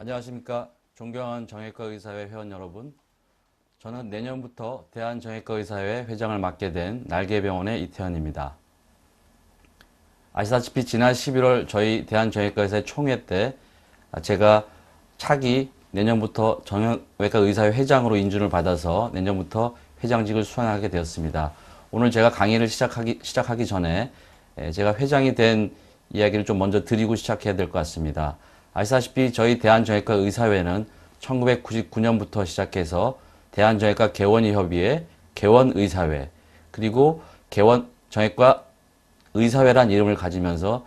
안녕하십니까. 존경하는 정형외과의사회 회원 여러분. 저는 내년부터 대한정형외과의사회 회장을 맡게 된 날개병원의 이태현입니다. 아시다시피 지난 11월 저희 대한정형외과의사회 총회 때 제가 차기 내년부터 정형외과의사회 회장으로 인준을 받아서 내년부터 회장직을 수행하게 되었습니다. 오늘 제가 강의를 시작하기 전에 제가 회장이 된 이야기를 좀 먼저 드리고 시작해야 될 것 같습니다. 아시다시피 저희 대한정형외과 의사회는 1999년부터 시작해서 대한정형외과 개원의협의회, 개원의사회, 그리고 개원정형외과 의사회란 이름을 가지면서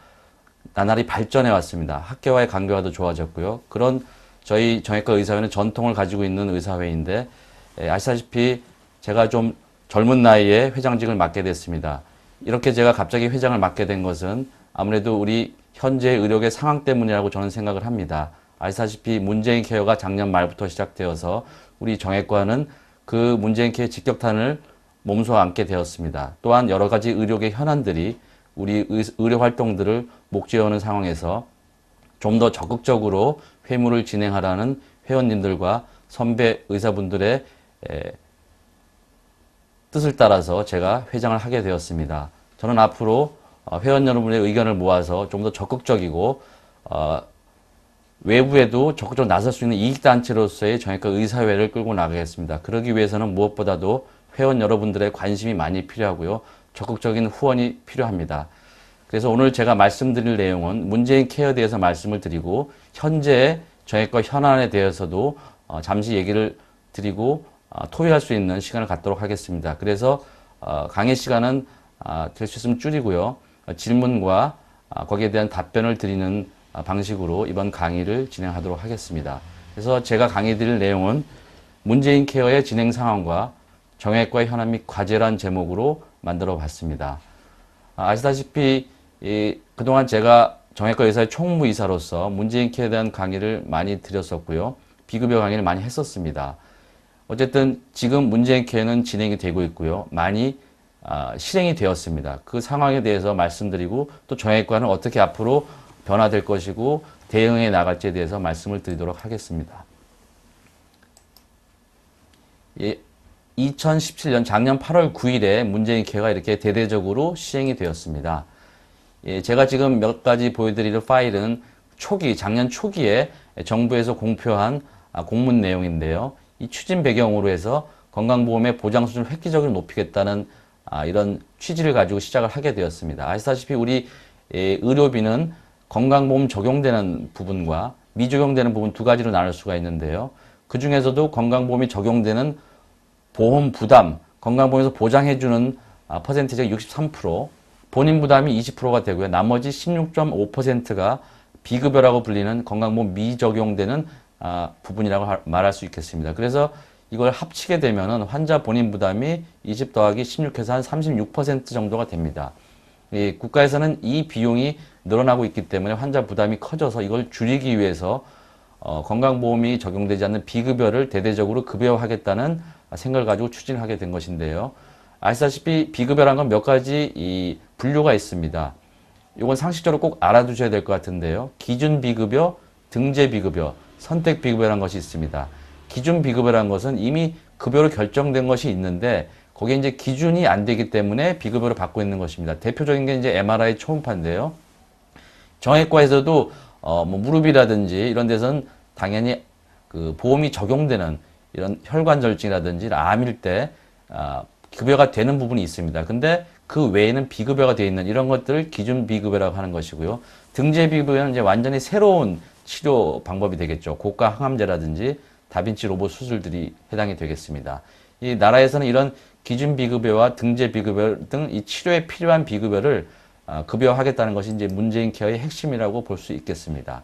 나날이 발전해 왔습니다. 학계와의 관계와도 좋아졌고요. 그런 저희 정형외과 의사회는 전통을 가지고 있는 의사회인데 아시다시피 제가 좀 젊은 나이에 회장직을 맡게 됐습니다. 이렇게 제가 갑자기 회장을 맡게 된 것은 아무래도 우리 현재 의료계 상황 때문이라고 저는 생각을 합니다. 아시다시피 문재인 케어가 작년 말부터 시작되어서 우리 정형외과는 그 문재인 케어 직격탄을 몸소 안게 되었습니다. 또한 여러 가지 의료계 현안들이 우리 의료 활동들을 목재어오는 상황에서 좀 더 적극적으로 회무를 진행하라는 회원님들과 선배 의사분들의 뜻을 따라서 제가 회장을 하게 되었습니다. 저는 앞으로 회원 여러분의 의견을 모아서 좀 더 적극적이고 외부에도 적극적으로 나설 수 있는 이익단체로서의 정형외과 의사회를 끌고 나가겠습니다. 그러기 위해서는 무엇보다도 회원 여러분들의 관심이 많이 필요하고요. 적극적인 후원이 필요합니다. 그래서 오늘 제가 말씀드릴 내용은 문재인 케어에 대해서 말씀을 드리고 현재 정형외과 현안에 대해서도 잠시 얘기를 드리고 토의할 수 있는 시간을 갖도록 하겠습니다. 그래서 강의 시간은 될 수 있으면 줄이고요. 질문과 거기에 대한 답변을 드리는 방식으로 이번 강의를 진행하도록 하겠습니다. 그래서 제가 강의 드릴 내용은 문재인 케어의 진행 상황과 정형외과의 현안 및 과제란 제목으로 만들어 봤습니다. 아시다시피 그동안 제가 정형외과 의사의 총무이사로서 문재인 케어에 대한 강의를 많이 드렸었고요. 비급여 강의를 많이 했었습니다. 어쨌든 지금 문재인 케어는 진행이 되고 있고요. 많이 실행이 되었습니다. 그 상황에 대해서 말씀드리고 또 정형외과는 어떻게 앞으로 변화될 것이고 대응해 나갈지에 대해서 말씀을 드리도록 하겠습니다. 2017년 작년 8월 9일에 문재인 케어가 이렇게 대대적으로 시행이 되었습니다. 제가 지금 몇 가지 보여드릴 파일은 작년 초기에 정부에서 공표한 공문 내용인데요. 이 추진 배경으로 해서 건강보험의 보장 수준을 획기적으로 높이겠다는 이런 취지를 가지고 시작을 하게 되었습니다. 아시다시피 우리 의료비는 건강보험 적용되는 부분과 미적용되는 부분 두 가지로 나눌 수가 있는데요. 그 중에서도 건강보험이 적용되는 보험 부담, 건강보험에서 보장해주는 퍼센티지가 63%, 본인 부담이 20%가 되고요. 나머지 16.5%가 비급여라고 불리는 건강보험 미적용되는 부분이라고 말할 수 있겠습니다. 그래서 이걸 합치게 되면은 환자 본인 부담이 20 더하기 16해서 한 36% 정도가 됩니다. 국가에서는 이 비용이 늘어나고 있기 때문에 환자 부담이 커져서 이걸 줄이기 위해서 건강보험이 적용되지 않는 비급여를 대대적으로 급여하겠다는 생각을 가지고 추진하게 된 것인데요. 아시다시피 비급여라는 건 몇 가지 분류가 있습니다. 이건 상식적으로 꼭 알아두셔야 될 것 같은데요. 기준 비급여, 등재 비급여, 선택 비급여라는 것이 있습니다. 기준 비급여라는 것은 이미 급여로 결정된 것이 있는데 거기에 이제 기준이 안 되기 때문에 비급여를 받고 있는 것입니다. 대표적인 게 이제 MRI 초음파인데요. 정형외과에서도 뭐 무릎이라든지 이런 데서는 당연히 그 보험이 적용되는 이런 혈관절증이라든지 암일 때 급여가 되는 부분이 있습니다. 근데 그 외에는 비급여가 되어 있는 이런 것들을 기준 비급여라고 하는 것이고요. 등재 비급여는 이제 완전히 새로운 치료 방법이 되겠죠. 고가 항암제라든지 다빈치 로봇 수술들이 해당이 되겠습니다. 이 나라에서는 이런 기준 비급여와 등재 비급여 등 이 치료에 필요한 비급여를 급여하겠다는 것이 이제 문재인 케어의 핵심이라고 볼 수 있겠습니다.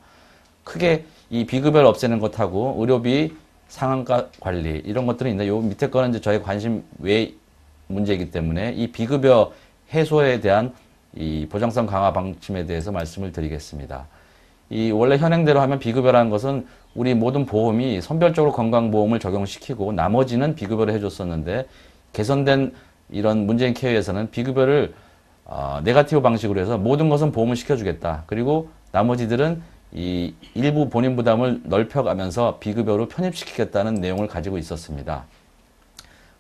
크게 이 비급여를 없애는 것하고 의료비 상한가 관리 이런 것들은 있는데 요 밑에 거는 이제 저희 관심 외 문제이기 때문에 이 비급여 해소에 대한 이 보장성 강화 방침에 대해서 말씀을 드리겠습니다. 이 원래 현행대로 하면 비급여라는 것은 우리 모든 보험이 선별적으로 건강보험을 적용시키고 나머지는 비급여를 해줬었는데 개선된 이런 문재인 케어에서는 비급여를 네거티브 방식으로 해서 모든 것은 보험을 시켜주겠다. 그리고 나머지들은 이 일부 본인 부담을 넓혀가면서 비급여로 편입시키겠다는 내용을 가지고 있었습니다.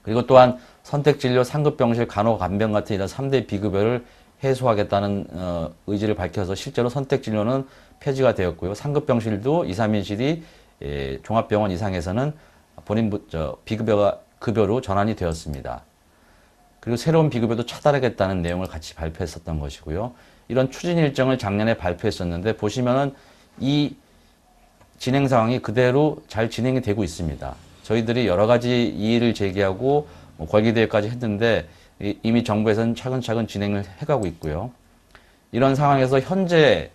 그리고 또한 선택진료, 상급병실, 간호간병 같은 이런 3대 비급여를 해소하겠다는 의지를 밝혀서 실제로 선택진료는 폐지가 되었고요. 상급병실도 2, 3인실이 종합병원 이상에서는 본인 급여로 전환이 되었습니다. 그리고 새로운 비급여도 차단하겠다는 내용을 같이 발표했었던 것이고요. 이런 추진 일정을 작년에 발표했었는데 보시면은 이 진행 상황이 그대로 잘 진행이 되고 있습니다. 저희들이 여러 가지 이의를 제기하고 권리대회까지 했는데 이미 정부에서는 차근차근 진행을 해가고 있고요. 이런 상황에서 현재의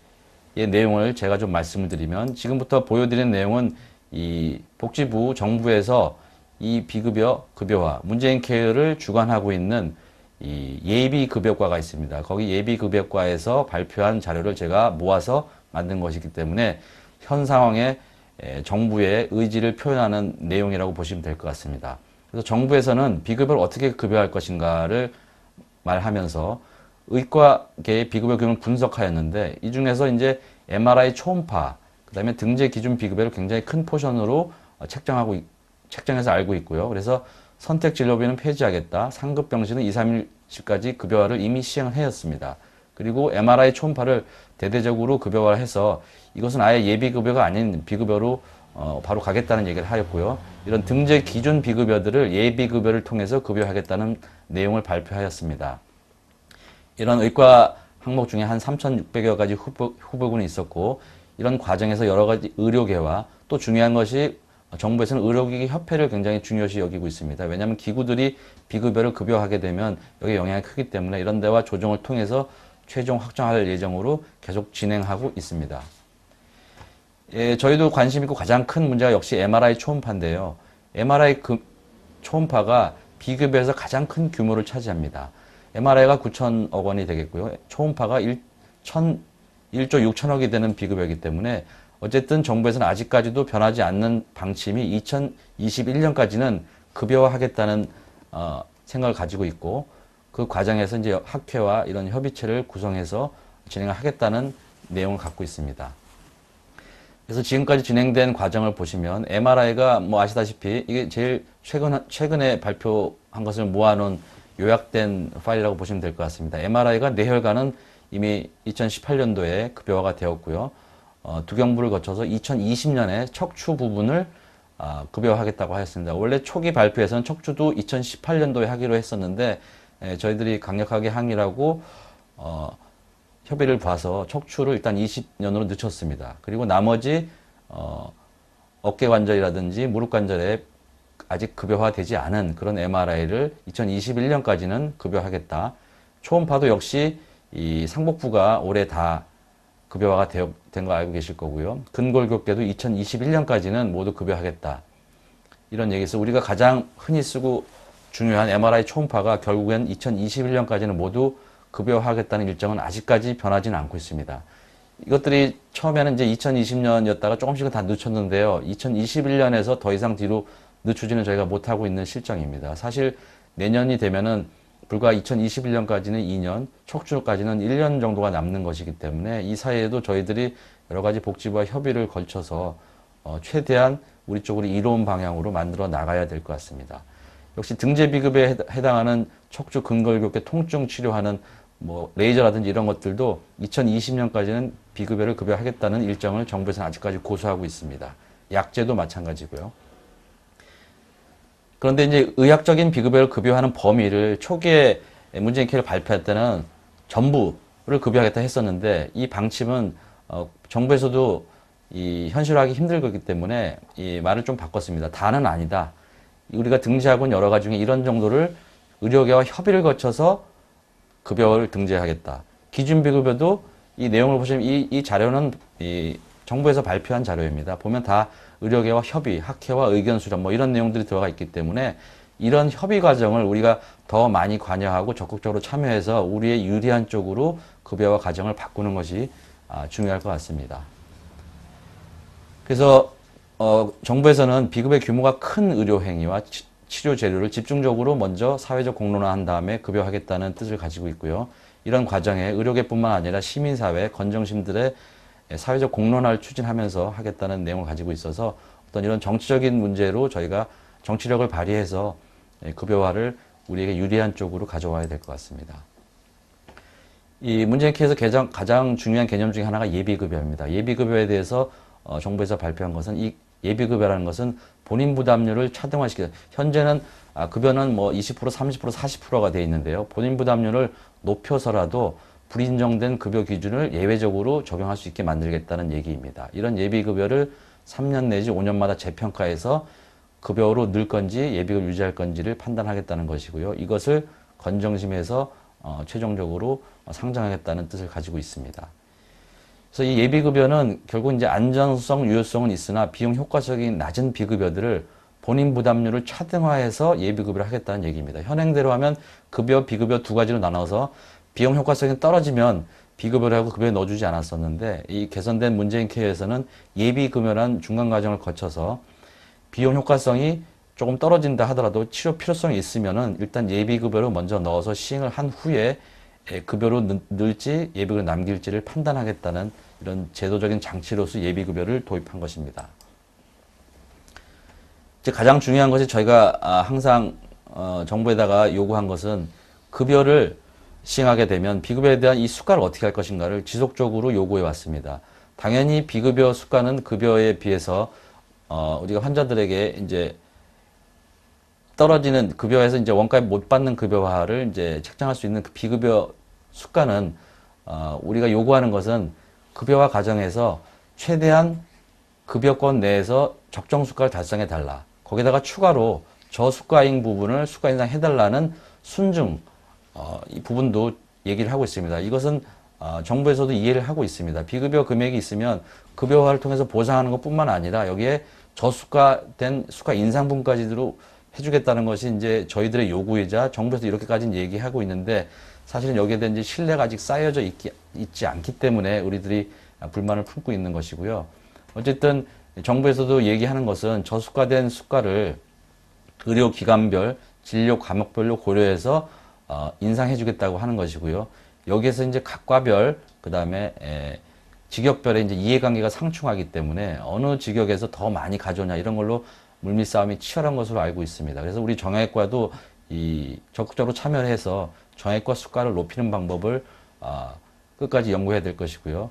내용을 제가 좀 말씀을 드리면 지금부터 보여드리는 내용은 이 복지부 정부에서 이 비급여 급여화 문재인 케어를 주관하고 있는 이 예비급여과가 있습니다. 거기 예비급여과에서 발표한 자료를 제가 모아서 만든 것이기 때문에 현 상황에 정부의 의지를 표현하는 내용이라고 보시면 될 것 같습니다. 그래서 정부에서는 비급여를 어떻게 급여할 것인가를 말하면서 의과계의 비급여 규모를 분석하였는데 이 중에서 이제 MRI 초음파, 그 다음에 등재 기준 비급여를 굉장히 큰 포션으로 책정해서 알고 있고요. 그래서 선택 진료비는 폐지하겠다. 상급 병실은 2, 3일씩까지 급여화를 이미 시행을 하였습니다. 그리고 MRI 초음파를 대대적으로 급여화해서 이것은 아예 예비 급여가 아닌 비급여로 바로 가겠다는 얘기를 하였고요. 이런 등재 기준 비급여들을 예비 급여를 통해서 급여하겠다는 내용을 발표하였습니다. 이런 의과 항목 중에 한 3,600여 가지 후보군이 있었고 이런 과정에서 여러 가지 의료계와 또 중요한 것이 정부에서는 의료기기 협회를 굉장히 중요시 여기고 있습니다. 왜냐하면 기구들이 비급여를 급여하게 되면 여기에 영향이 크기 때문에 이런 데와 조정을 통해서 최종 확정할 예정으로 계속 진행하고 있습니다. 저희도 관심 있고 가장 큰 문제가 역시 MRI 초음파인데요. MRI 초음파가 비급여에서 가장 큰 규모를 차지합니다. MRI가 9천억 원이 되겠고요. 초음파가 1조 6천억이 되는 비급여이기 때문에 어쨌든 정부에서는 아직까지도 변하지 않는 방침이 2021년까지는 급여화하겠다는 생각을 가지고 있고 그 과정에서 이제 학회와 이런 협의체를 구성해서 진행을 하겠다는 내용을 갖고 있습니다. 그래서 지금까지 진행된 과정을 보시면 MRI가 뭐 아시다시피 이게 제일 최근에 발표한 것을 모아놓은 요약된 파일이라고 보시면 될 것 같습니다. MRI가 뇌혈관은 이미 2018년도에 급여화가 되었고요. 두경부를 거쳐서 2020년에 척추 부분을 급여하겠다고 하였습니다. 원래 초기 발표에서는 척추도 2018년도에 하기로 했었는데 저희들이 강력하게 항의하고 협의를 봐서 척추를 일단 20년으로 늦췄습니다. 그리고 나머지 어깨 관절이라든지 무릎 관절에 아직 급여화되지 않은 그런 MRI를 2021년까지는 급여하겠다. 초음파도 역시 이 상복부가 올해 다 급여화가 된 거 알고 계실 거고요. 근골격계도 2021년까지는 모두 급여하겠다. 이런 얘기에서 우리가 가장 흔히 쓰고 중요한 MRI 초음파가 결국엔 2021년까지는 모두 급여하겠다는 일정은 아직까지 변하지는 않고 있습니다. 이것들이 처음에는 이제 2020년이었다가 조금씩은 다 늦췄는데요. 2021년에서 더 이상 뒤로 늦추지는 저희가 못하고 있는 실정입니다. 사실 내년이 되면은 불과 2021년까지는 2년, 척추까지는 1년 정도가 남는 것이기 때문에 이 사이에도 저희들이 여러 가지 복지부와 협의를 걸쳐서 최대한 우리 쪽으로 이로운 방향으로 만들어 나가야 될 것 같습니다. 역시 등재 비급에 해당하는 척추 근골격계 통증 치료하는 뭐 레이저라든지 이런 것들도 2020년까지는 비급여를 급여하겠다는 일정을 정부에서는 아직까지 고수하고 있습니다. 약제도 마찬가지고요. 그런데 이제 의학적인 비급여를 급여하는 범위를 초기에 문재인 케어를 발표할 때는 전부를 급여하겠다 했었는데 이 방침은 정부에서도 이 현실화하기 힘들 거기 때문에 이 말을 좀 바꿨습니다. 다는 아니다. 우리가 등재하고 있는 여러 가지 중에 이런 정도를 의료계와 협의를 거쳐서 급여를 등재하겠다. 기준 비급여도 이 내용을 보시면 이 자료는 이 정부에서 발표한 자료입니다. 보면 다 의료계와 협의, 학회와 의견 수렴 뭐 이런 내용들이 들어가 있기 때문에 이런 협의 과정을 우리가 더 많이 관여하고 적극적으로 참여해서 우리의 유리한 쪽으로 급여와 과정을 바꾸는 것이 중요할 것 같습니다. 그래서 정부에서는 비급의 규모가 큰 의료 행위와 치료 재료를 집중적으로 먼저 사회적 공론화한 다음에 급여하겠다는 뜻을 가지고 있고요. 이런 과정에 의료계뿐만 아니라 시민사회, 건정심들의 사회적 공론화를 추진하면서 하겠다는 내용을 가지고 있어서 어떤 이런 정치적인 문제로 저희가 정치력을 발휘해서 급여화를 우리에게 유리한 쪽으로 가져와야 될 것 같습니다. 이 문재인 케이에서 가장 중요한 개념 중에 하나가 예비급여입니다. 예비급여에 대해서 정부에서 발표한 것은 이 예비급여라는 것은 본인 부담률을 차등화시키다. 현재는 급여는 뭐 20%, 30%, 40%가 되어 있는데요. 본인 부담률을 높여서라도 불인정된 급여 기준을 예외적으로 적용할 수 있게 만들겠다는 얘기입니다. 이런 예비급여를 3년 내지 5년마다 재평가해서 급여로 늘 건지 예비급여 유지할 건지를 판단하겠다는 것이고요. 이것을 건정심에서 최종적으로 상정하겠다는 뜻을 가지고 있습니다. 그래서 이 예비급여는 결국 이제 안전성, 유효성은 있으나 비용 효과적인 낮은 비급여들을 본인 부담률을 차등화해서 예비급여를 하겠다는 얘기입니다. 현행대로 하면 급여, 비급여 두 가지로 나눠서 비용 효과성이 떨어지면 비급여를 하고 급여에 넣어주지 않았었는데 이 개선된 문재인 케어에서는 예비급여란 중간 과정을 거쳐서 비용 효과성이 조금 떨어진다 하더라도 치료 필요성이 있으면은 일단 예비급여로 먼저 넣어서 시행을 한 후에 급여로 넣을지 예비급여로 남길지를 판단하겠다는 이런 제도적인 장치로서 예비급여를 도입한 것입니다. 이제 가장 중요한 것이 저희가 항상 정부에다가 요구한 것은 급여를 시행하게 되면 비급여에 대한 이 수가를 어떻게 할 것인가를 지속적으로 요구해 왔습니다. 당연히 비급여 수가는 급여에 비해서 우리가 환자들에게 이제 떨어지는 급여에서 이제 원가에 못 받는 급여화를 이제 책정할 수 있는 그 비급여 수가는 우리가 요구하는 것은 급여화 과정에서 최대한 급여권 내에서 적정 수가를 달성해 달라. 거기다가 추가로 저수가인 부분을 수가 인상해 달라는 순증 이 부분도 얘기를 하고 있습니다. 이것은 정부에서도 이해를 하고 있습니다. 비급여 금액이 있으면 급여화를 통해서 보상하는 것뿐만 아니라 여기에 저수가된 수가 인상분까지도 해주겠다는 것이 이제 저희들의 요구이자 정부에서 이렇게까지는 얘기하고 있는데 사실은 여기에 대한 이제 신뢰가 아직 쌓여져 있지 않기 때문에 우리들이 불만을 품고 있는 것이고요. 어쨌든 정부에서도 얘기하는 것은 저수가된 수가를 의료기관별, 진료 과목별로 고려해서 인상해주겠다고 하는 것이고요. 여기에서 이제 각과별, 그 다음에 직역별의 이제 이해관계가 상충하기 때문에 어느 직역에서 더 많이 가져오냐 이런 걸로 물밑싸움이 치열한 것으로 알고 있습니다. 그래서 우리 정형외과도 적극적으로 참여를 해서 정형외과 수가를 높이는 방법을 끝까지 연구해야 될 것이고요.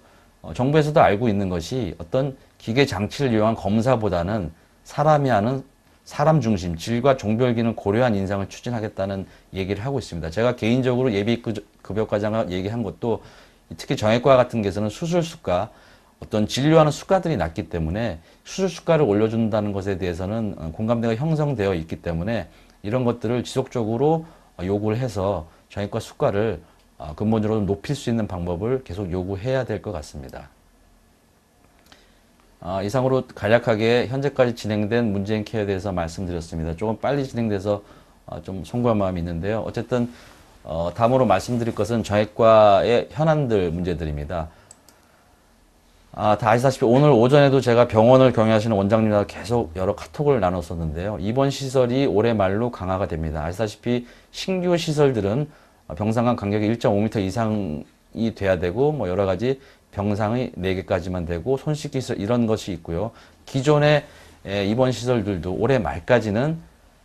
정부에서도 알고 있는 것이 어떤 기계 장치를 이용한 검사보다는 사람이 하는 사람 중심, 질과 종별기는 고려한 인상을 추진하겠다는 얘기를 하고 있습니다. 제가 개인적으로 예비급여과장을 얘기한 것도 특히 정형외과 같은 경우에는 수술수가, 어떤 진료하는 수가들이 낮기 때문에 수술수가를 올려준다는 것에 대해서는 공감대가 형성되어 있기 때문에 이런 것들을 지속적으로 요구를 해서 정형외과 수가를 근본적으로 높일 수 있는 방법을 계속 요구해야 될 것 같습니다. 이상으로 간략하게 현재까지 진행된 문재인 케어에 대해서 말씀드렸습니다. 조금 빨리 진행돼서 좀 송구한 마음이 있는데요. 어쨌든 다음으로 말씀드릴 것은 정형외과의 현안들 문제들입니다. 다 아시다시피 오늘 오전에도 제가 병원을 경영하시는 원장님과 계속 여러 카톡을 나눴었는데요. 입원 시설이 올해 말로 강화가 됩니다. 아시다시피 신규 시설들은 병상 간 간격이 1.5m 이상이 돼야 되고 뭐 여러 가지 병상이 4개까지만 되고 손씻기 시설 이런 것이 있고요. 기존의 입원 시설들도 올해 말까지는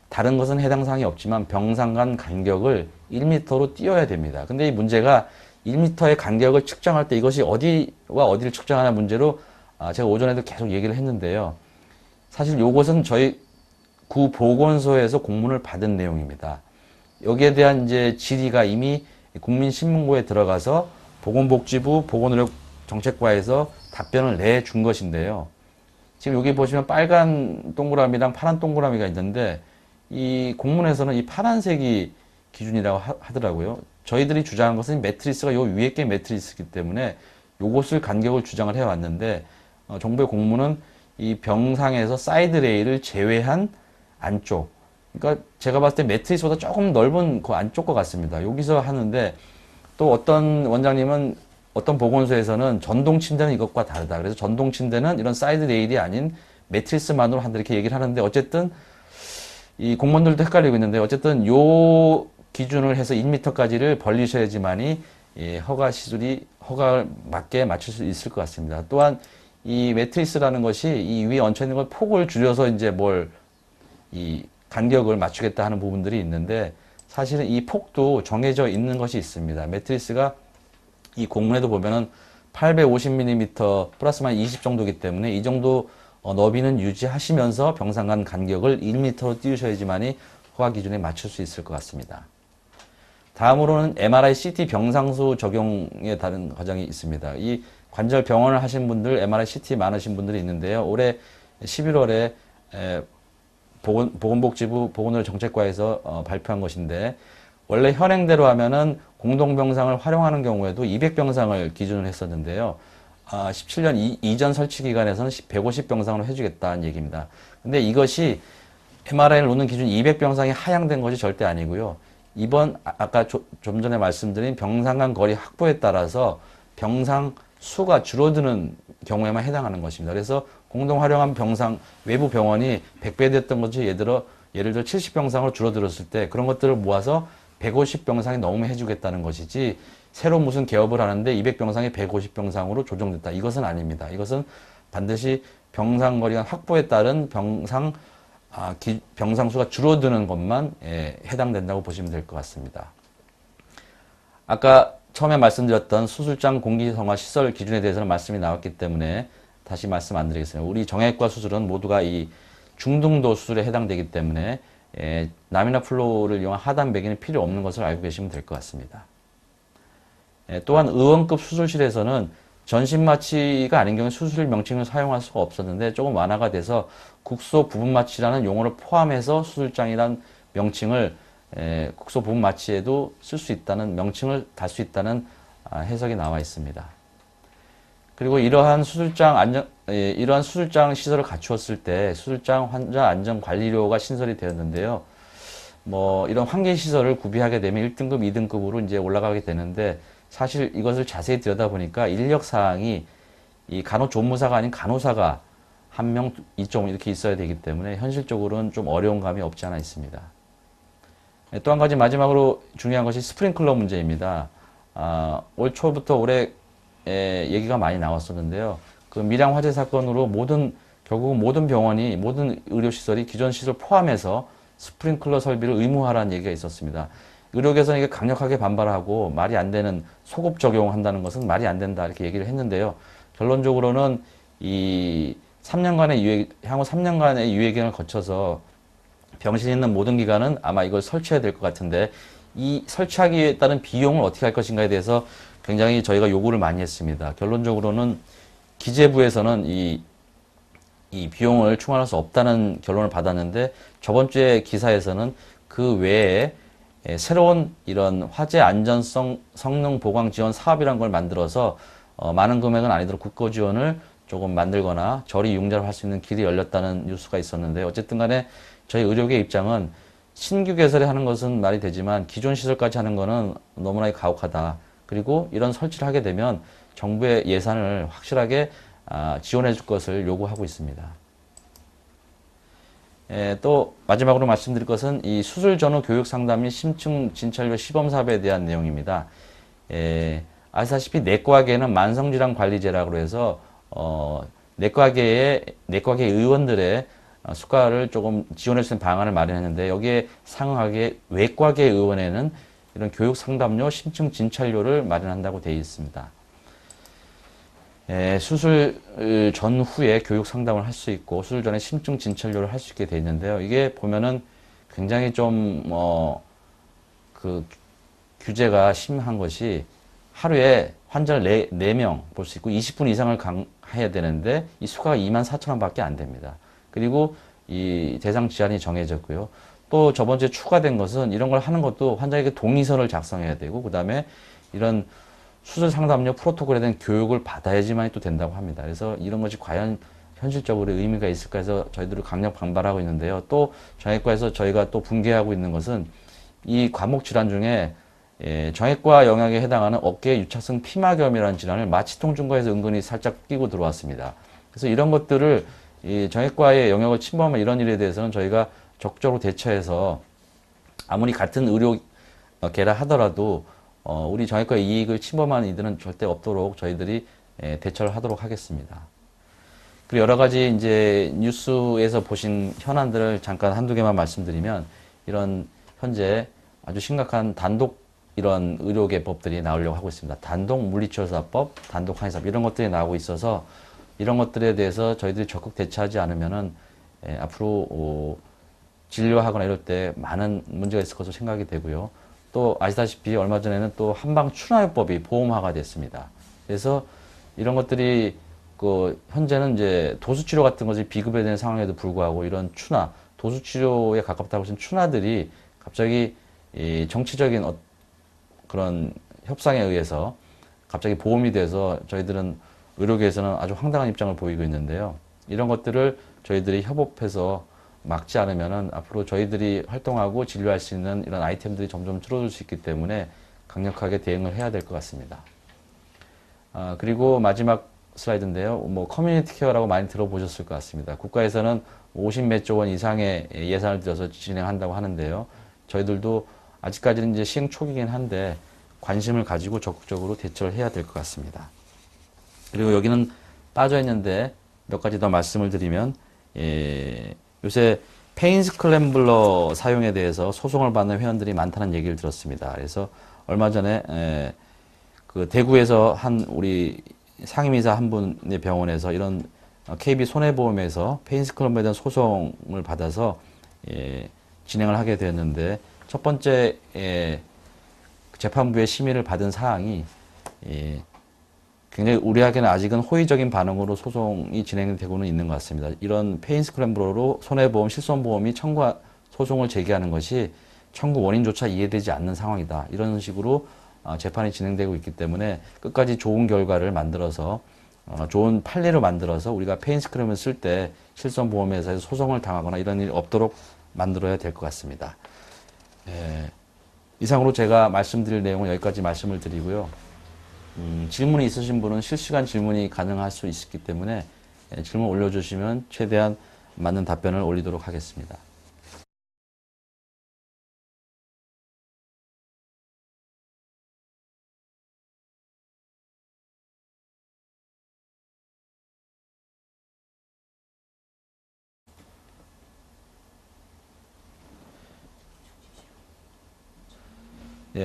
다른 것은 해당 사항이 없지만 병상 간 간격을 1m로 띄워야 됩니다. 근데 이 문제가 1m의 간격을 측정할 때 이것이 어디와 어디를 측정하는 문제로 제가 오전에도 계속 얘기를 했는데요. 사실 이것은 저희 구 보건소에서 공문을 받은 내용입니다. 여기에 대한 이제 질의가 이미 국민신문고에 들어가서 보건복지부 보건의료정책과에서 답변을 내준 것인데요. 지금 여기 보시면 빨간 동그라미랑 파란 동그라미가 있는데 이 공문에서는 이 파란색이 기준이라고 하더라고요. 저희들이 주장한 것은 매트리스가 요 위에 게 매트리스이기 때문에 요것을 간격을 주장을 해왔는데 정부의 공문은 이 병상에서 사이드 레일을 제외한 안쪽, 그러니까 제가 봤을 때 매트리스보다 조금 넓은 그 안쪽 것 같습니다. 여기서 하는데 또 어떤 원장님은 어떤 보건소에서는 전동 침대는 이것과 다르다. 그래서 전동 침대는 이런 사이드 레일이 아닌 매트리스만으로 한다 이렇게 얘기를 하는데 어쨌든 이 공무원들도 헷갈리고 있는데 어쨌든 요 기준을 해서 1m까지를 벌리셔야지만이 허가 시술이 허가를 맞게 맞출 수 있을 것 같습니다. 또한 이 매트리스라는 것이 이 위에 얹혀 있는 걸 폭을 줄여서 이제 이 간격을 맞추겠다 하는 부분들이 있는데 사실은 이 폭도 정해져 있는 것이 있습니다. 매트리스가 이 공문에도 보면은 850mm 플러스 마이너스 20 정도이기 때문에 이 정도 너비는 유지하시면서 병상 간격을 1m로 띄우셔야지만이 허가 기준에 맞출 수 있을 것 같습니다. 다음으로는 MRI, CT 병상수 적용에 다른 과정이 있습니다. 이 관절 병원을 하신 분들, MRI, CT 많으신 분들이 있는데요. 올해 11월에 보건복지부 보건의료정책과에서 발표한 것인데 원래 현행대로 하면은 공동병상을 활용하는 경우에도 200병상을 기준으로 했었는데요. 17년 이전 설치 기간에서는 150병상으로 해주겠다는 얘기입니다. 근데 이것이 MRI를 놓는 기준 200병상이 하향된 것이 절대 아니고요. 이번 아까 좀 전에 말씀드린 병상 간 거리 확보에 따라서 병상 수가 줄어드는 경우에만 해당하는 것입니다. 그래서 공동 활용한 병상 외부 병원이 100배 됐던 것이 예를 들어 70병상으로 줄어들었을 때 그런 것들을 모아서 150병상이 넘으면 해주겠다는 것이지 새로 무슨 개업을 하는데 200병상이 150병상으로 조정됐다. 이것은 아닙니다. 이것은 반드시 병상 거리가 확보에 따른 병상수가 줄어드는 것만 해당된다고 보시면 될 것 같습니다. 아까 처음에 말씀드렸던 수술장 공기정화 시설 기준에 대해서는 말씀이 나왔기 때문에 다시 말씀 안 드리겠습니다. 우리 정형외과 수술은 모두가 이 중등도 수술에 해당되기 때문에 라미나 플로우를 이용한 하단 배기는 필요 없는 것을 알고 계시면 될 것 같습니다. 또한 의원급 수술실에서는 전신 마취가 아닌 경우에 수술 명칭을 사용할 수가 없었는데 조금 완화가 돼서 국소 부분 마취라는 용어를 포함해서 수술장이란 명칭을 국소 부분 마취에도 쓸 수 있다는 명칭을 달 수 있다는 해석이 나와 있습니다. 그리고 이러한 수술장 시설을 갖추었을 때 수술장 환자 안전 관리료가 신설이 되었는데요. 이런 환기 시설을 구비하게 되면 1등급, 2등급으로 이제 올라가게 되는데 사실 이것을 자세히 들여다보니까 인력 사항이 이 간호조무사가 아닌 간호사가 한 명, 2종 이렇게 있어야 되기 때문에 현실적으로는 좀 어려운 감이 없지 않아 있습니다. 또 한 가지 마지막으로 중요한 것이 스프링클러 문제입니다. 올 초부터 올해 얘기가 많이 나왔었는데요. 그 밀양 화재 사건으로 결국 모든 병원이, 모든 의료시설이 기존 시설 포함해서 스프링클러 설비를 의무화라는 얘기가 있었습니다. 의료계에서는 이게 강력하게 반발하고 말이 안 되는 소급 적용한다는 것은 말이 안 된다 이렇게 얘기를 했는데요. 결론적으로는 향후 3년간의 유예 기간을 거쳐서 병실에 있는 모든 기관은 아마 이걸 설치해야 될 것 같은데 이 설치하기에 따른 비용을 어떻게 할 것인가에 대해서 굉장히 저희가 요구를 많이 했습니다. 결론적으로는 기재부에서는 이 비용을 충원할 수 없다는 결론을 받았는데 저번 주에 기사에서는 그 외에 새로운 이런 화재 안전성 성능 보강 지원 사업이라는 걸 만들어서 많은 금액은 아니더라도 국고 지원을 조금 만들거나 저리 융자를 할 수 있는 길이 열렸다는 뉴스가 있었는데 어쨌든 간에 저희 의료계 입장은 신규 개설에 하는 것은 말이 되지만 기존 시설까지 하는 것은 너무나 가혹하다. 그리고 이런 설치를 하게 되면 정부의 예산을 확실하게 지원해 줄 것을 요구하고 있습니다. 또 마지막으로 말씀드릴 것은 이 수술 전후 교육 상담 및 심층 진찰료 시범 사업에 대한 내용입니다. 아시다시피 내과계는 만성질환 관리제라고 해서 내과계 의원들의 수가를 조금 지원할 수 있는 방안을 마련했는데 여기에 상응하게 외과계 의원에는 이런 교육 상담료, 심층 진찰료를 마련한다고 되어 있습니다. 수술 전후에 교육 상담을 할 수 있고 수술 전에 심층 진찰료를 할 수 있게 되어 있는데요. 이게 보면은 굉장히 좀 그 규제가 심한 것이 하루에 환자를 4명 볼 수 있고 20분 이상을 해야 되는데 이 수가가 24,000원 밖에 안 됩니다. 그리고 이 대상 기한이 정해졌고요. 또 저번 주에 추가된 것은 이런 걸 하는 것도 환자에게 동의서를 작성해야 되고 그 다음에 이런 수술 상담료 프로토콜에 대한 교육을 받아야지만 또 된다고 합니다. 그래서 이런 것이 과연 현실적으로 의미가 있을까 해서 저희들은 강력 반발하고 있는데요. 또 정형외과에서 저희가 또 분개하고 있는 것은 이 과목 질환 중에 정형외과 영역에 해당하는 어깨 유착성 피막염이라는 질환을 마취통증과에서 은근히 살짝 끼고 들어왔습니다. 그래서 이런 것들을 이 정형외과의 영역을 침범하는 이런 일에 대해서는 저희가 적극적으로 대처해서 아무리 같은 의료계라 하더라도 우리 정형외과 이익을 침범하는 이들은 절대 없도록 저희들이 대처를 하도록 하겠습니다. 그리고 여러 가지 이제 뉴스에서 보신 현안들을 잠깐 한두 개만 말씀드리면, 이런 현재 아주 심각한 단독 이런 의료개법들이 나오려고 하고 있습니다. 단독 물리치료사법, 단독 한의사법 이런 것들이 나오고 있어서 이런 것들에 대해서 저희들이 적극 대처하지 않으면은 앞으로 진료하거나 이럴 때 많은 문제가 있을 것으로 생각이 되고요. 또 아시다시피 얼마 전에는 또 한방춘하요법이 보험화가 됐습니다. 그래서 이런 것들이 현재는 이제 도수치료 같은 것이 비급여야 되는 상황에도 불구하고 이런 추나, 도수치료에 가깝다고 하신 추나들이 갑자기 이 정치적인 그런 협상에 의해서 갑자기 보험이 돼서 저희들은 의료계에서는 아주 황당한 입장을 보이고 있는데요. 이런 것들을 저희들이 협업해서 막지 않으면은 앞으로 저희들이 활동하고 진료할 수 있는 이런 아이템들이 점점 줄어들 수 있기 때문에 강력하게 대응을 해야 될 것 같습니다. 그리고 마지막 슬라이드인데요. 뭐 커뮤니티 케어라고 많이 들어보셨을 것 같습니다. 국가에서는 50몇 조 원 이상의 예산을 들여서 진행한다고 하는데요. 저희들도 아직까지는 이제 시행 초기긴 한데 관심을 가지고 적극적으로 대처를 해야 될 것 같습니다. 그리고 여기는 빠져 있는데 몇 가지 더 말씀을 드리면, 요새 페인 스크램블러 사용에 대해서 소송을 받는 회원들이 많다는 얘기를 들었습니다. 그래서 얼마 전에 그 대구에서 한 우리 상임이사 한 분의 병원에서 이런 KB 손해보험에서 페인 스크램블러에 대한 소송을 받아서 진행을 하게 되었는데, 첫 번째 재판부의 심의를 받은 사항이 굉장히 우리에게는 아직은 호의적인 반응으로 소송이 진행되고는 있는 것 같습니다. 이런 페인 스크램블러로 손해보험, 실손보험이 소송을 제기하는 것이 청구 원인조차 이해되지 않는 상황이다. 이런 식으로 재판이 진행되고 있기 때문에 끝까지 좋은 결과를 만들어서 좋은 판례를 만들어서 우리가 페인 스크램을 쓸 때 실손보험회사에서 소송을 당하거나 이런 일이 없도록 만들어야 될 것 같습니다. 이상으로 제가 말씀드릴 내용은 여기까지 말씀을 드리고요. 질문이 있으신 분은 실시간 질문이 가능할 수 있기 때문에 질문 올려주시면 최대한 맞는 답변을 올리도록 하겠습니다.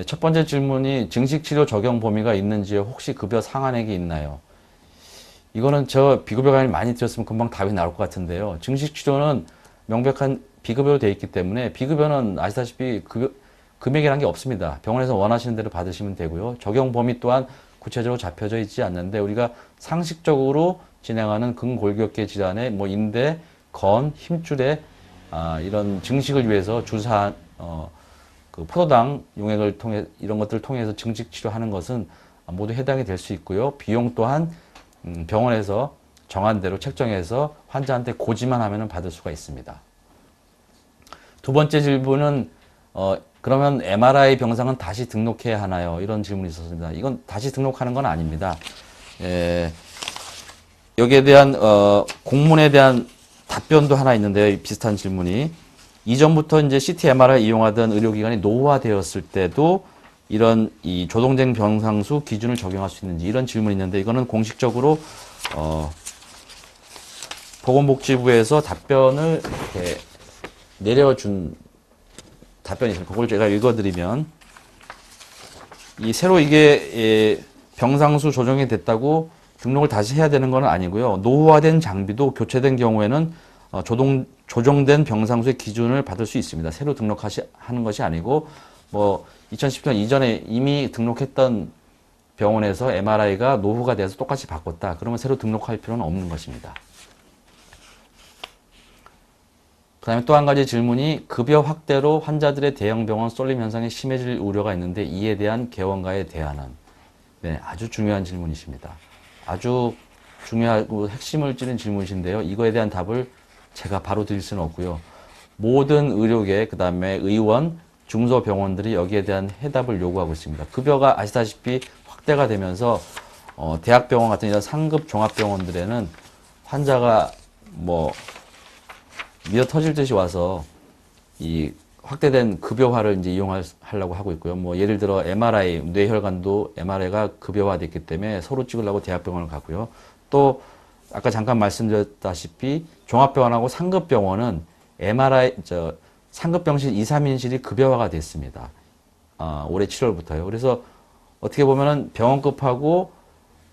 첫 번째 질문이 증식치료 적용 범위가 있는지요? 혹시 급여 상한액이 있나요? 이거는 저 비급여 강의 많이 드렸으면 금방 답이 나올 것 같은데요. 증식치료는 명백한 비급여로 되어 있기 때문에 비급여는 아시다시피 금액이라는 게 없습니다. 병원에서 원하시는 대로 받으시면 되고요. 적용 범위 또한 구체적으로 잡혀져 있지 않는데 우리가 상식적으로 진행하는 근골격계 질환의 뭐 인대, 건, 힘줄의 이런 증식을 위해서 주사한 그 포도당 용액을 통해 이런 것들을 통해서 증식 치료하는 것은 모두 해당이 될 수 있고요. 비용 또한 병원에서 정한 대로 책정해서 환자한테 고지만 하면 받을 수가 있습니다. 두 번째 질문은 그러면 MRI 병상은 다시 등록해야 하나요? 이런 질문이 있었습니다. 이건 다시 등록하는 건 아닙니다. 여기에 대한 공문에 대한 답변도 하나 있는데요. 비슷한 질문이. 이전부터 이제 CT, MRI 이용하던 의료기관이 노후화되었을 때도 이런 이 조동된 병상수 기준을 적용할 수 있는지 이런 질문이 있는데 이거는 공식적으로 보건복지부에서 답변을 이렇게 내려준 답변이 있습니다. 그걸 제가 읽어드리면 이 새로 이게 병상수 조정이 됐다고 등록을 다시 해야 되는 건 아니고요. 노후화된 장비도 교체된 경우에는 조정된 병상수의 기준을 받을 수 있습니다. 새로 하는 것이 아니고, 2010년 이전에 이미 등록했던 병원에서 MRI가 노후가 돼서 똑같이 바꿨다. 그러면 새로 등록할 필요는 없는 것입니다. 그 다음에 또 한 가지 질문이 급여 확대로 환자들의 대형병원 쏠림 현상이 심해질 우려가 있는데 이에 대한 개원가에 대안은? 네, 아주 중요한 질문이십니다. 아주 중요하고 핵심을 찌른 질문이신데요. 이거에 대한 답을 제가 바로 드릴 수는 없고요. 모든 의료계, 그 다음에 의원, 중소병원들이 여기에 대한 해답을 요구하고 있습니다. 급여가 아시다시피 확대가 되면서 대학병원 같은 이런 상급 종합병원들에는 환자가 미어 터질 듯이 와서 이 확대된 급여화를 이제 이용하려고 하고 있고요. 뭐 예를 들어 MRI, 뇌혈관도 MRI가 급여화됐기 때문에 서로 찍으려고 대학병원을 가고요. 또 아까 잠깐 말씀드렸다시피 종합병원하고 상급병원은 MRI 상급병실 2, 3인실이 급여화가 됐습니다. 올해 7월부터요. 그래서 어떻게 보면은 병원급하고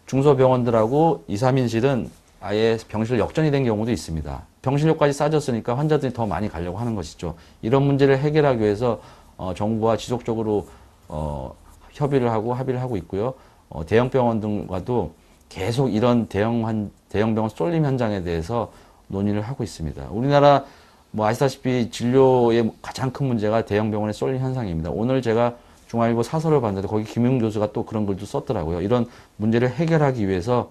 중소병원들하고 2, 3인실은 아예 병실 역전이 된 경우도 있습니다. 병실료까지 싸졌으니까 환자들이 더 많이 가려고 하는 것이죠. 이런 문제를 해결하기 위해서 정부와 지속적으로 협의를 하고 합의를 하고 있고요. 대형 병원 등과도 계속 이런 대형 병원 쏠림 현장에 대해서 논의를 하고 있습니다. 우리나라 뭐 아시다시피 진료의 가장 큰 문제가 대형 병원의 쏠림 현상입니다. 오늘 제가 중앙일보 사설을 봤는데 거기 김용 교수가 또 그런 글도 썼더라고요. 이런 문제를 해결하기 위해서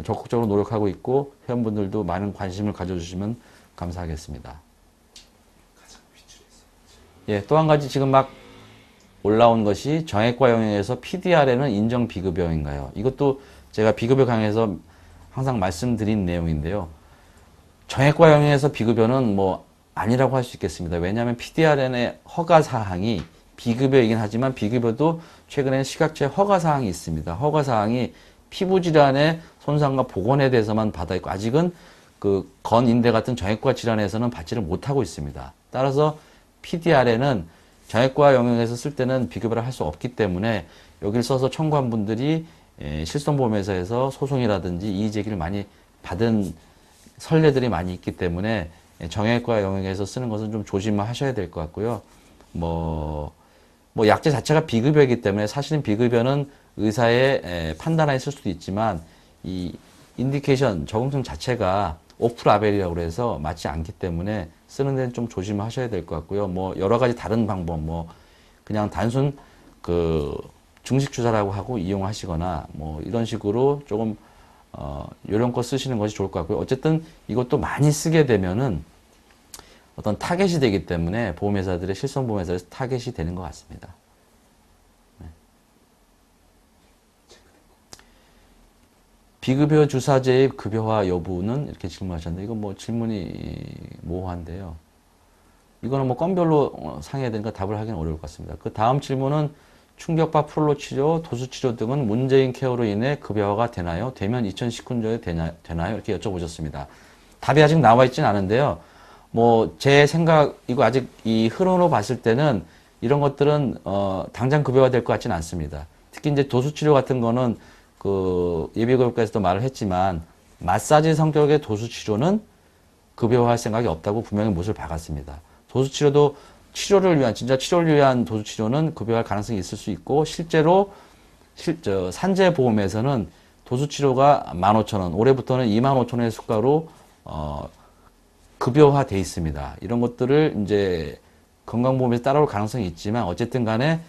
적극적으로 노력하고 있고 회원분들도 많은 관심을 가져주시면 감사하겠습니다. 예, 또 한 가지 지금 막 올라온 것이 정형외과 영역에서 PDR에는 인정 비급여인가요? 이것도 제가 비급여 강의에서 항상 말씀드린 내용인데요. 정형외과 영역에서 비급여는 뭐 아니라고 할 수 있겠습니다. 왜냐하면 PDRN의 허가 사항이 비급여이긴 하지만 비급여도 최근에 식약처에 허가 사항이 있습니다. 허가 사항이 피부 질환의 손상과 복원에 대해서만 받아 있고 아직은 그 건인대 같은 정형외과 질환에서는 받지를 못하고 있습니다. 따라서 PDR에는 정형외과 영역에서 쓸 때는 비급여를 할 수 없기 때문에 여기를 써서 청구한 분들이 실손보험회사에서 소송이라든지 이의제기를 많이 받은 선례들이 많이 있기 때문에 정형외과 영역에서 쓰는 것은 좀 조심하셔야 될 것 같고요. 뭐 약제 자체가 비급여이기 때문에 사실은 비급여는 의사의 판단하에 쓸 수도 있지만 이 인디케이션 적응증 자체가 오프라벨이라고 해서 맞지 않기 때문에 쓰는 데는 좀 조심하셔야 될 것 같고요. 뭐 여러 가지 다른 방법 뭐 그냥 단순 그 증식 주사라고 하고 이용하시거나 뭐 이런 식으로 조금 요령껏 쓰시는 것이 좋을 것 같고요. 어쨌든 이것도 많이 쓰게 되면은 어떤 타겟이 되기 때문에 보험회사들의 실손보험회사에서 타겟이 되는 것 같습니다. 네. 비급여 주사제의 급여화 여부는 이렇게 질문하셨는데 이건 뭐 질문이 모호한데요. 이거는 뭐 건별로 상해야 되니까 답을 하기는 어려울 것 같습니다. 그 다음 질문은 충격파 프롤로 치료, 도수 치료 등은 문재인 케어로 인해 급여화가 되나요? 되면 2019년도에 되나요? 이렇게 여쭤보셨습니다. 답이 아직 나와 있진 않은데요. 뭐 제 생각이고 아직 이 흐름으로 봤을 때는 이런 것들은 당장 급여화 될 것 같지는 않습니다. 특히 이제 도수 치료 같은 거는 그 예비교육과에서도 말을 했지만 마사지 성격의 도수 치료는 급여화할 생각이 없다고 분명히 못을 박았습니다. 도수 치료도 치료를 위한 진짜 치료를 위한 도수 치료는 급여할 가능성이 있을 수 있고 실제로 산재보험에서는 도수 치료가 15,000원, 올해부터는 25,000원의 수가로 급여화돼 있습니다. 이런 것들을 이제 건강보험에서 따라올 가능성이 있지만 어쨌든 간에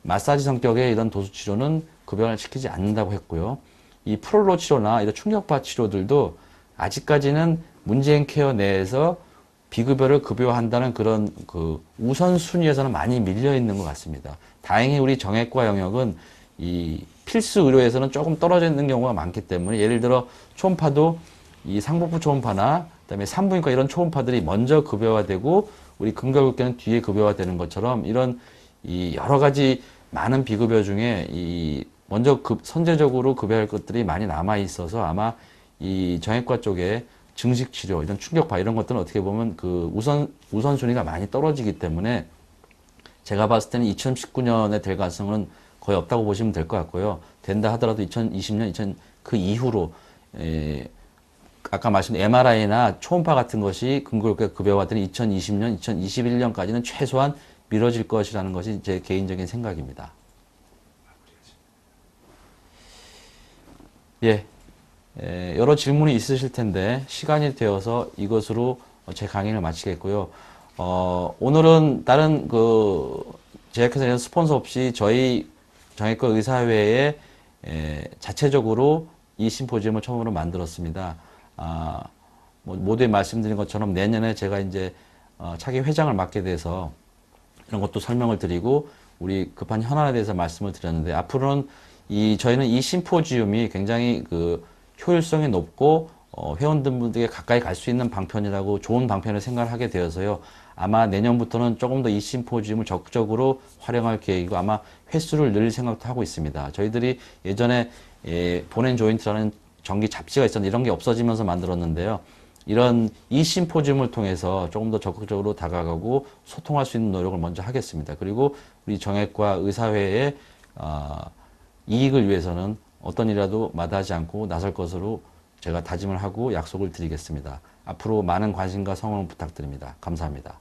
마사지 성격의 이런 도수 치료는 급여화를 시키지 않는다고 했고요. 이 프롤로 치료나 이런 충격파 치료들도 아직까지는 문재인 케어 내에서 비급여를 급여한다는 그런 그 우선순위에서는 많이 밀려 있는 것 같습니다. 다행히 우리 정형외과 영역은 이 필수 의료에서는 조금 떨어져 있는 경우가 많기 때문에 예를 들어 초음파도 이 상복부 초음파나 그다음에 산부인과 이런 초음파들이 먼저 급여화되고 우리 근결국계는 뒤에 급여화되는 것처럼 이런 이 여러 가지 많은 비급여 중에 이 먼저 선제적으로 급여할 것들이 많이 남아 있어서 아마 이 정형외과 쪽에 증식 치료, 이런 충격파 이런 것들은 어떻게 보면 그 우선순위가 많이 떨어지기 때문에 제가 봤을 때는 2019년에 될 가능성은 거의 없다고 보시면 될 것 같고요. 된다 하더라도 2020년, 그 이후로 아까 말씀드린 MRI나 초음파 같은 것이 근골격 급여화들이 2020년, 2021년까지는 최소한 미뤄질 것이라는 것이 제 개인적인 생각입니다. 예, 여러 질문이 있으실 텐데 시간이 되어서 이것으로 제 강의를 마치겠고요. 오늘은 다른 그 제약회사의 스폰서 없이 저희 정형외과 의사회에 자체적으로 이 심포지엄을 처음으로 만들었습니다. 뭐 모두에 말씀드린 것처럼 내년에 제가 이제 차기 회장을 맡게 돼서 이런 것도 설명을 드리고 우리 급한 현안에 대해서 말씀을 드렸는데 앞으로는 저희는 이 심포지엄이 굉장히 그 효율성이 높고 회원들에게 가까이 갈 수 있는 방편이라고 좋은 방편을 생각하게 되어서요. 아마 내년부터는 조금 더 이 심포지움을 적극적으로 활용할 계획이고 아마 횟수를 늘릴 생각도 하고 있습니다. 저희들이 예전에 본앤 조인트라는 정기 잡지가 있었는데 이런 게 없어지면서 만들었는데요. 이런 이 심포지움을 통해서 조금 더 적극적으로 다가가고 소통할 수 있는 노력을 먼저 하겠습니다. 그리고 우리 정액과 의사회의 이익을 위해서는 어떤 일이라도 마다하지 않고 나설 것으로 제가 다짐을 하고 약속을 드리겠습니다. 앞으로 많은 관심과 성원 부탁드립니다. 감사합니다.